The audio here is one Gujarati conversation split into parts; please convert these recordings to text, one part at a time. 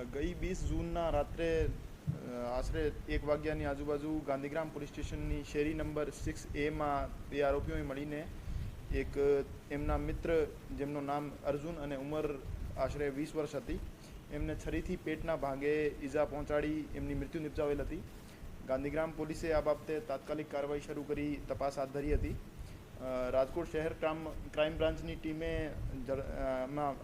ગઈ 20 જૂનના રાત્રે આશરે 1 વાગ્યાની આજુબાજુ ગાંધીગ્રામ પોલીસ સ્ટેશનની શેરી નંબર 6A બે આરોપીઓએ મળીને એક એમના મિત્ર જેમનું નામ અર્જુન અને ઉંમર આશરે 20 વર્ષ હતી એમને છરીથી પેટના ભાગે ઈજા પહોંચાડી એમની મૃત્યુ નિપજાવેલ હતી. ગાંધીગ્રામ પોલીસે આ બાબતે તાત્કાલિક કાર્યવાહી શરૂ કરી તપાસ હાથ ધરી હતી. રાજકોટ શહેર ક્રાઇમ બ્રાન્ચની ટીમે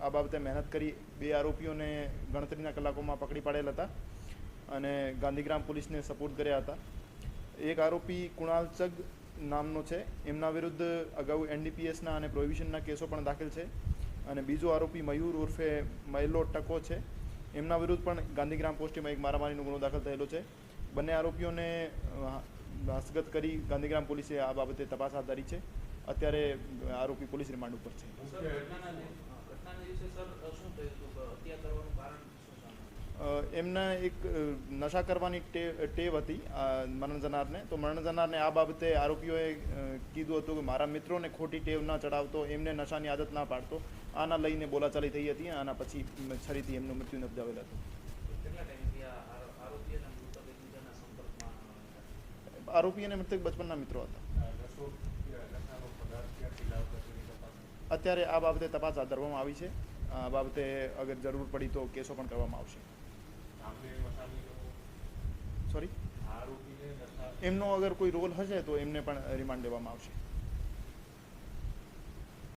આ બાબતે મહેનત કરી બે આરોપીઓને ગણતરીના કલાકોમાં પકડી પાડેલ હતા અને ગાંધીગ્રામ પોલીસને સપોર્ટ કર્યા હતા. એક આરોપી કુણાલ ચગ નામનો છે, એમના વિરુદ્ધ અગાઉ NDPSના અને પ્રોહિબિશનના કેસો પણ દાખલ છે. અને બીજો આરોપી મયુર ઉર્ફે મહિલો ટકો છે, એમના વિરુદ્ધ પણ ગાંધીગ્રામ પોસ્ટેમાં એક મારામારીનો ગુનો દાખલ થયેલો છે. બંને આરોપીઓને હસ્તગત કરી ગાંધીગ્રામ પોલીસે આ બાબતે તપાસ હાથ ધરી છે. અત્યારે આરોપી પોલીસ રિમાન્ડ ઉપર છે. એમના એક નશા કરવાની ટેવ હતી મરણ જનારને. તો મરણ જનારને આ બાબતે આરોપીઓએ કીધું હતું કે મારા મિત્રોને ખોટી ટેવ ન ચડાવતો, એમને નશાની આદત ના પાડતો. આના લઈને બોલાચાલી થઈ હતી. આના પછી છરીથી એમનું મૃત્યુ નિપજાવેલ હતું. આરોપી અને મૃતક બચપનના મિત્રો હતા. અત્યારે આ બાબતે તપાસ હાથ ધરવામાં આવી છે. આ બાબતે અગર જરૂર પડી તો કેસો પણ કરવામાં આવશે. સોરી, એમનો અગર કોઈ રોલ હશે તો એમને પણ રિમાન્ડ લેવામાં આવશે.